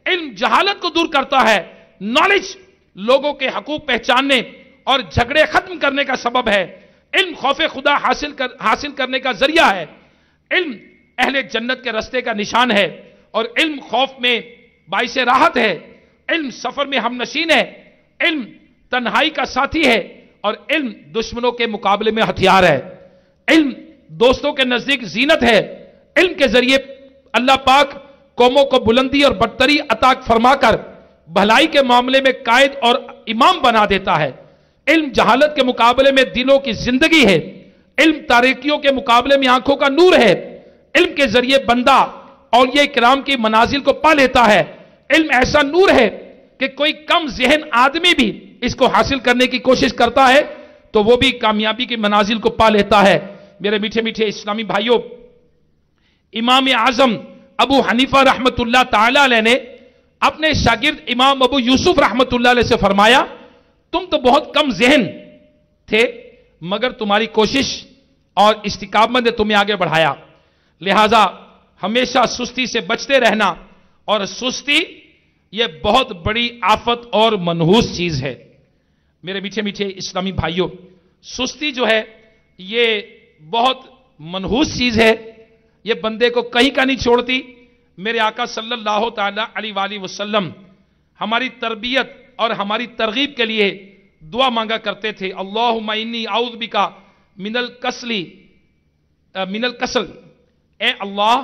علم جہالت کو دور کرتا ہے. نالج لوگوں کے حقوق پہچاننے اور جھگڑے ختم کرنے کا سبب ہے. علم خوف خدا حاصل کرنے کا ذریعہ ہے. علم اہل جنت کے رستے کا نشان ہے اور علم خوف میں باعث راحت ہے، علم سفر میں ہم نشین ہے، علم تنہائی کا ساتھی ہے، اور علم دشمنوں کے مقابلے میں ہتھیار ہے، علم دوستوں کے نزدیک زینت ہے، علم کے ذریعے اللہ پاک قوموں کو بلندی اور برتری عطا فرما کر بھلائی کے معاملے میں قائد اور امام بنا دیتا ہے، علم جہالت کے مقابلے میں دلوں کی زندگی ہے، علم تاریکیوں کے مقابلے میں آنکھوں کا نور ہے، علم کے ذریعے بندہ اولیاء کرام کی منازل کو پا لیتا ہے، علم ایسا نور ہے کہ کوئی کم ذہن آدمی بھی اس کو حاصل کرنے کی کوشش کرتا ہے تو وہ بھی کامیابی کی منازل کو پا لیتا ہے۔ میرے میٹھے میٹھے اسلامی بھائیوں، امام اعظم ابو حنیفہ رحمت اللہ تعالی علیہ نے اپنے شاگرد امام ابو یوسف رحمت اللہ علیہ سے فرمایا، تم تو بہت کم ذہن تھے مگر تمہاری کوشش اور استقامت نے تمہیں آگے بڑھایا، لہذا ہمیشہ سستی سے بچتے رہنا، اور سستی یہ بہت بڑی آفت اور منحوس چیز ہے۔ میرے میٹھے میٹھے اسلامی بھائیوں، سستی جو ہے یہ بہت منحوس چیز ہے، یہ بندے کو کہیں کا نہیں چھوڑتی۔ میرے آقا صلی اللہ تعالی علیہ وآلہ وسلم ہماری تربیت اور ہماری ترغیب کے لیے دعا مانگا کرتے تھے، اللہم انی اعوذ بکا من الکسل، اے اللہ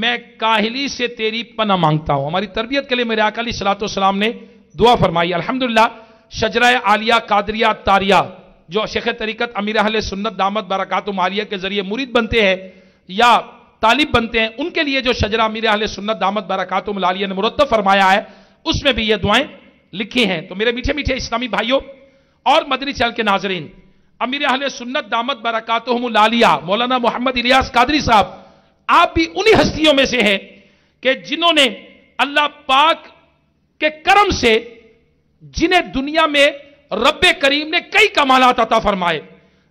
میں کاہلی سے تیری پناہ مانگتا ہوں۔ ہماری تربیت کے لیے میرے آقا علیہ الصلوۃ والسلام نے دعا فرمائی۔ الحمدللہ شجرہ عالیہ قادریہ تاریہ، جو شیخ طریقت امیر اہل سنت دامت برکاتہم عالیہ کے ذریعے مرید بنتے ہیں یا طالب بنتے ہیں، ان کے لیے جو شجرہ امیر اہل سنت دامت برکاتہم العالیہ نے مرتب فرمایا ہے، اس میں بھی یہ دعائیں لکھی ہیں۔ تو میرے میٹھے میٹھے اسلامی بھائیوں اور مدنی چینل کے ناظرین، امیر اہل سنت دامت برکاتہم العالیہ مولانا محمد الیاس قادری صاحب، آپ بھی انہی ہستیوں میں سے ہیں کہ جنہوں نے اللہ پاک کے کرم سے، جنہیں دنیا میں رب کریم نے کئی کمالات عطا فرمائے،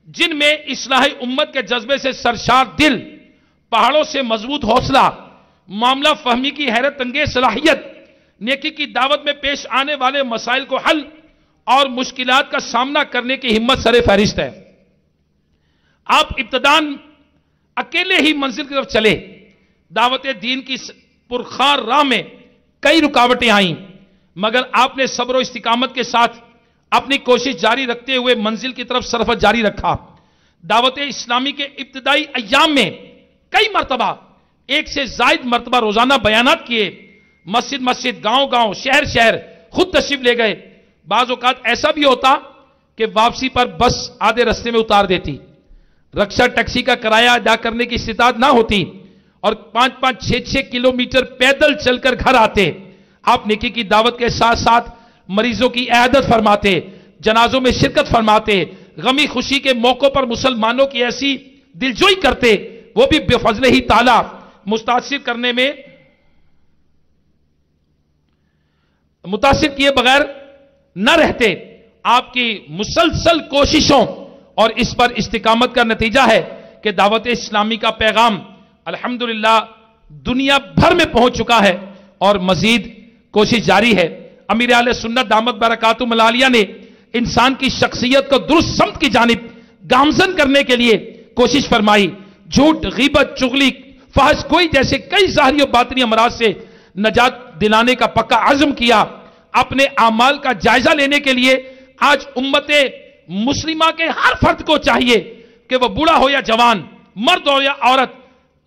جن میں اصلاح امت کے جذبے سے سرشار دل، پہاڑوں سے مضبوط حوصلہ، معاملہ فہمی کی حیرت انگیز صلاحیت، نیکی کی دعوت میں پیش آنے والے مسائل کو حل اور مشکلات کا سامنا کرنے کی ہمت سر فہرست ہے۔ آپ ابتداً اکیلے ہی منزل کی طرف چلے، دعوت دین کی پرخار راہ میں کئی رکاوٹیں آئیں، مگر آپ نے صبر و استقامت کے ساتھ اپنی کوشش جاری رکھتے ہوئے منزل کی طرف سفر جاری رکھا۔ دعوت اسلامی کے ابتدائی ایام میں کئی مرتبہ، ایک سے زائد مرتبہ روزانہ بیانات کیے، مسجد مسجد، گاؤں گاؤں، شہر شہر خود تشریف لے گئے۔ بعض اوقات ایسا بھی ہوتا کہ واپسی پر بس آدھے رستے میں اتار دیتی، رکشہ ٹیکسی کا کرایہ ادا کرنے کی استطاعت نہ ہوتی، اور 5-5 6-6 کلومیٹر پیدل چل کر گھر آتے۔ آپ نیکی کی دعوت کے ساتھ ساتھ مریضوں کی عیادت فرماتے، جنازوں میں شرکت فرماتے، غمی خوشی کے موقع پر مسلمانوں کی ایسی دلجوئی کرتے، وہ بھی بفضل ہی تعالی متاثر کیے بغیر نہ رہتے۔ آپ کی مسلسل کوششوں اور اس پر استقامت کا نتیجہ ہے کہ دعوت اسلامی کا پیغام الحمدللہ دنیا بھر میں پہنچ چکا ہے اور مزید کوشش جاری ہے۔ امیر اہل سنت دامت برکاتہم العالیہ نے انسان کی شخصیت کو درست سمت کی جانب گامزن کرنے کے لیے کوشش فرمائی۔ جھوٹ، غیبت، چغلی، فحش گوئی جیسے کئی ظاہری و باطنی امراض سے نجات دلانے کا پکا عزم کیا۔ اپنے اعمال کا جائزہ لینے کے لیے آج امت مسلمہ کے ہر فرد کو چاہیے کہ وہ بوڑھا ہو یا جوان، مرد ہو یا عورت،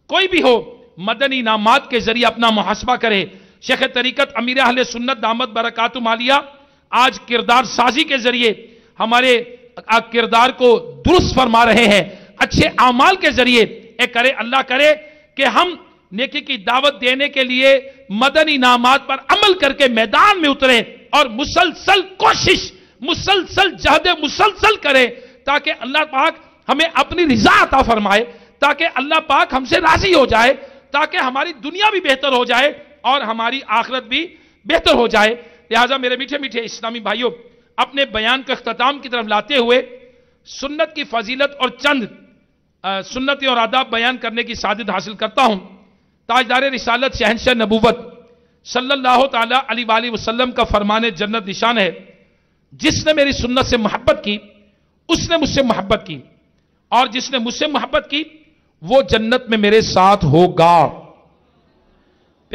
کوئی بھی ہو، مدنی انعامات کے ذریعے اپنا محاسبہ کرے۔ شیخ طریقت امیر اہل سنت دامت برکاتہم عالیہ آج کردار سازی کے ذریعے ہمارے کردار کو درست فرما رہے ہیں، اچھے اعمال کے ذریعے۔ کرے اللہ کرے کہ ہم نیکی کی دعوت دینے کے لیے مدنی انعامات پر عمل کر کے میدان میں اتریں اور مسلسل کوشش، مسلسل جہد مسلسل کریں، تاکہ اللہ پاک ہمیں اپنی رضا عطا فرمائے، تاکہ اللہ پاک ہم سے راضی ہو جائے، تاکہ ہماری دنیا بھی بہتر ہو جائے اور ہماری آخرت بھی بہتر ہو جائے۔ لہٰذا میرے میٹھے میٹھے اسلامی بھائیوں، اپنے بیان کو اختتام کی طرف لاتے ہوئے سنت کی فضیلت اور چند سنتیں اور آداب بیان کرنے کی سعادت حاصل کرتا ہوں۔ تاجدار رسالت شہنشاہ نبوت صلی اللہ تعالی علیہ وآلہ وسلم کا فرمان جنت نشان ہے، جس نے میری سنت سے محبت کی اس نے مجھ سے محبت کی، اور جس نے مجھ سے محبت کی وہ جنت میں میرے ساتھ ہوگا۔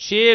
6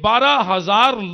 12,000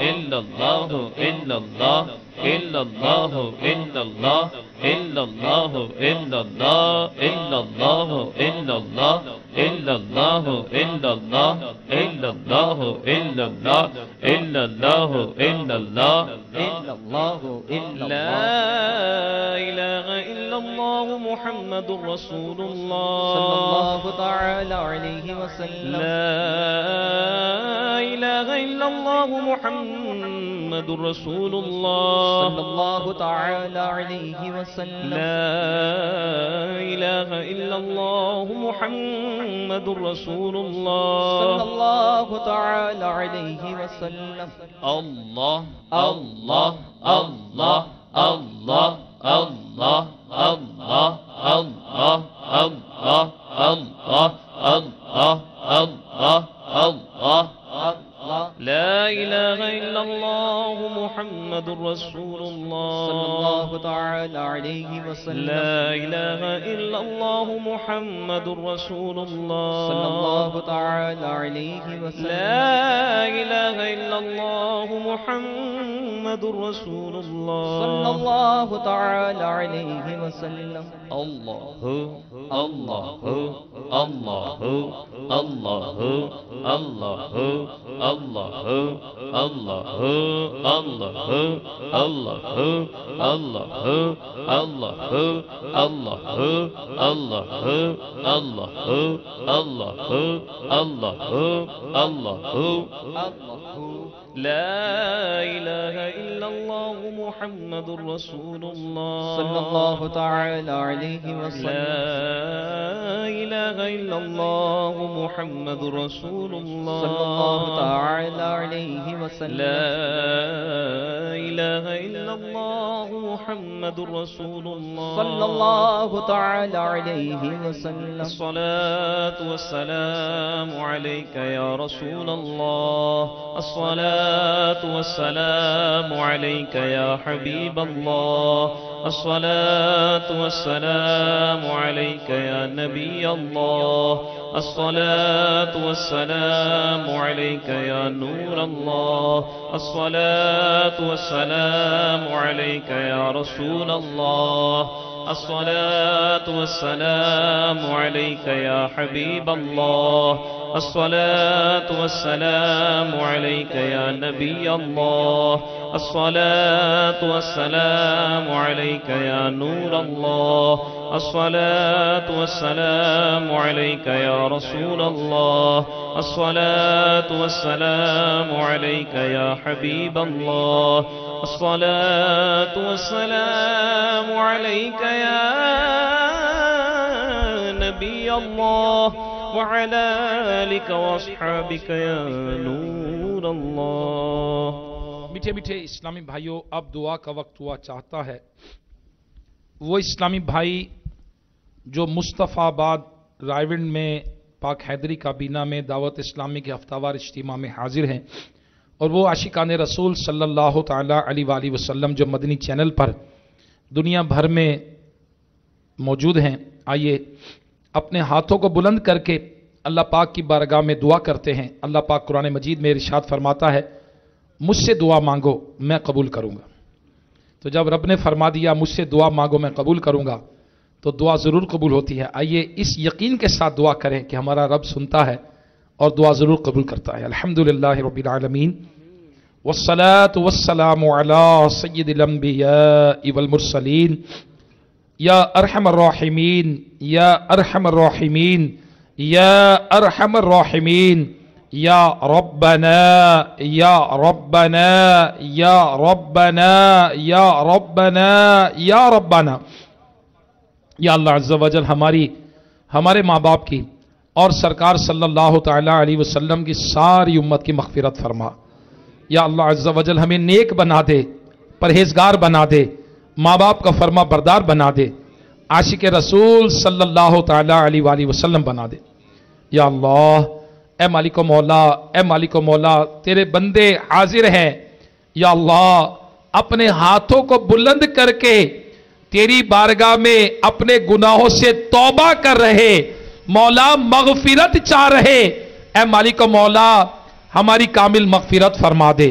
illallah, illallah, illallah, illallah, illallah, illallah, illallah, illallah, illallah, illallah, illallah, illallah, illallah, illallah, la ilaha illallah Muhammadur Rasulullah sallallahu ta'ala alayhi wa sallam. La ilaha illallah Muhammadur Rasulullah sallallahu ta'ala alayhi wa sallam. La ilaha illallah Muhammadur Rasulullah sallallahu ta'ala alayhi wa sallam. Allah, Allah, Allah, Allah, Allah, Allah, Allah, Allah, Allah, Allah, Allah, Allah, La ilaha illallah Muhammadur Rasulullah sallallahu ta'ala alayhi wa sallam. La ilaha illallah Muhammadur Rasulullah sallallahu ta'ala alayhi wa sallam. La ilaha illallah Muhammadur Rasulullah sallallahu ta'ala alayhi wa sallam. Allahu, Allahu, Allahu, Allahu, Allahu, Allahu, Allahu, Allahu, Allahu, Allahu, Allahu, Allahu, Allahu, Allahu, Allahu, Allahu, Allahu, La ilaha illallah Muhammadur Rasulullah sallallahu ta'ala alayhi wa sallam. La ilaha illallah Muhammadur Rasulullah sallallahu ta'ala alayhi wa sallam. La ilaha illallah Muhammadur Rasulullah sallallahu ta'ala alayhi wa sallam. الصلاة والسلام عليك يا رسول الله الصلاة والسلام عليك يا حبيب الله الصلاة والسلام عليك يا نبي الله الصلاة والسلام عليك يا نور الله الصلاة والسلام عليك يا رسول الله الصلاة والسلام عليك يا حبيب الله الصلاة والسلام عليك يا نبي الله الصلاة والسلام عليك يا نور الله الصلاة والسلام عليك يا رسول الله الصلاة والسلام عليك يا حبيب الله الصلاة والسلام عليك يا نبي الله وعلى آلك وأصحابك يا نور الله. میٹھے میٹھے اسلامی بھائیوں، اب دعا کا وقت ہوا چاہتا ہے وہ اسلامی بھائی جو مصطفیٰ آباد رائے میں پاک حیدری کابینہ میں دعوت اسلامی کے ہفتہ وار اجتماع میں حاضر ہیں، اور وہ عاشقان رسول صلی اللہ تعالی علیہ وآلہ وسلم جو مدنی چینل پر دنیا بھر میں موجود ہیں، آئیے اپنے ہاتھوں کو بلند کر کے اللہ پاک کی بارگاہ میں دعا کرتے ہیں. اللہ پاک قرآن مجید میں ارشاد فرماتا ہے مجھ سے دعا مانگو میں قبول کروں گا. تو جب رب نے فرما دیا مجھ سے دعا مانگو میں قبول کروں گا تو دعا ضرور قبول ہوتی ہے. آئیے اس یقین کے ساتھ دعا کریں کہ ہمارا رب سنتا ہے اور دعا ضرور قبول کرتا ہے. الحمدللہ رب العالمین والصلاة والسلام علی سید الانبیاء والمرسلین یا ارحم الراحمین یا ارحم الراحمین یا ارحم الراحمین یا ربنا یا ربنا یا ربنا یا ربنا یا ربنا. یا اللہ عز و جل ہمارے ماں باپ کی اور سرکار صلی اللہ تعالی علیہ وسلم کی ساری امت کی مغفرت فرما. یا اللہ عز و جل ہمیں نیک بنا دے، پرہیزگار بنا دے، ماں باپ کا فرما بردار بنا دے، عاشق رسول صلی اللہ تعالی علیہ وآلہ وسلم بنا دے. یا اللہ اے مالک و مولا، اے مالک و مولا تیرے بندے حاضر ہیں. یا اللہ اپنے ہاتھوں کو بلند کر کے تیری بارگاہ میں اپنے گناہوں سے توبہ کر رہے، مولا مغفرت چاہ رہے. اے مالک و مولا ہماری کامل مغفرت فرما دے.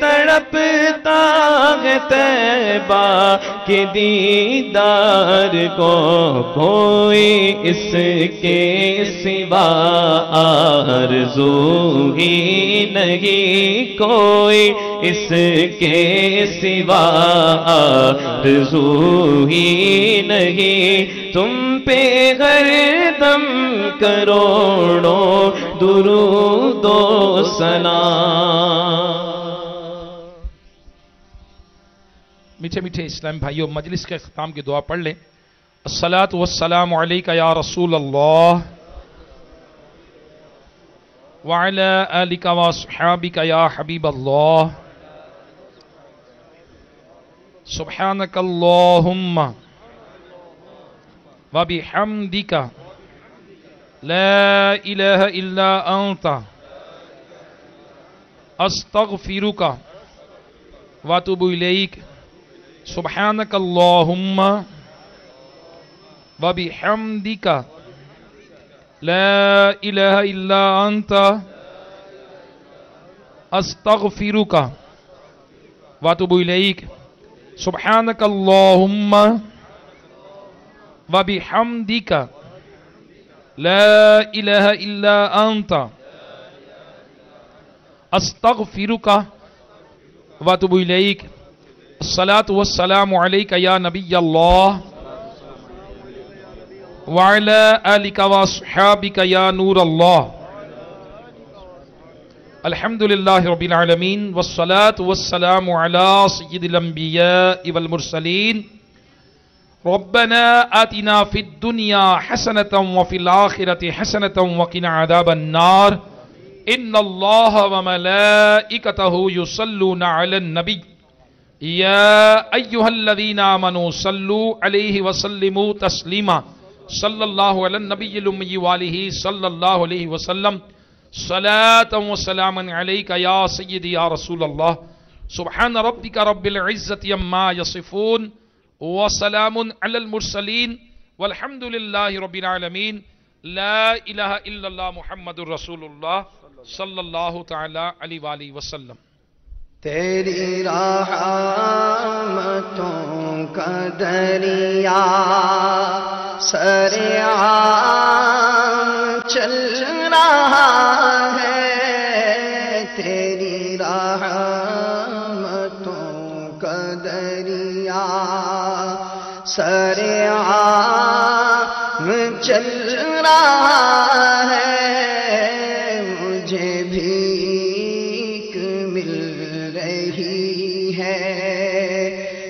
تڑپتا ہے طیبہ کے دیدار کو، کوئی اس کے سوا آرزو ہی نہیں، کوئی اس کے سوا آرزو ہی نہیں، تم پہ ہر دم کروڑوں درود و سلام۔ میٹھے میٹھے اسلام بھائیوں، مجلس کے اختتام کی دعا پڑھ لیں۔ الصلاۃ والسلام علیک یا رسول اللہ وعلی آلک واصحابک یا حبیب اللہ، سبحانک اللہم وبحمدک لا الہ الا انت استغفرک واتوب الیک، سبحانک اللہم وبحمدک لا الہ الا انت استغفرک واتوب الیک، سبحانک اللہم وبحمدک لا الہ الا انت استغفرک واتوب الیک۔ الصلاۃ والسلام علیک یا نبی اللہ وعلی آلک واصحابک یا نور اللہ۔ الحمدللہ رب العالمین والصلاة والسلام علی سید الانبیاء والمرسلین۔ ربنا آتنا فی الدنیا حسنة وفی الآخرة حسنة وقنا عذاب النار۔ ان اللہ وملائکتہ یصلون علی النبی یا ایہا الذین آمنوا صلوا علیہ وسلموا تسلیما، صلی اللہ علی النبی الامی وآلہ صلی اللہ علیہ وسلم، صلاة و سلاما علیک یا سیدی یا رسول اللہ، سبحان ربک رب العزت عما یصفون وسلام علی المرسلین والحمد للہ رب العالمین، لا الہ الا اللہ محمد الرسول اللہ صلی اللہ تعالی علیہ وآلہ وسلم۔ تیری رحمتوں کا دریا سریعان چل رہا ہے، تیری رحمتوں کا دریا سریعان چل رہا ہے، مجھے بھیک مل رہی ہے،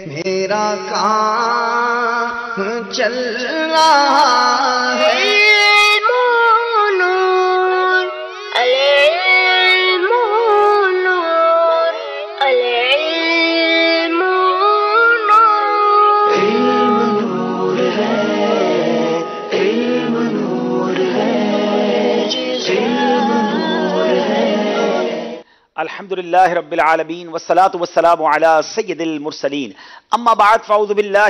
میرا کام چل رہا ہے۔ الحمدللہ رب العالمین والصلاة والسلام علی سید المرسلین، اما بعد فاعوذ باللہ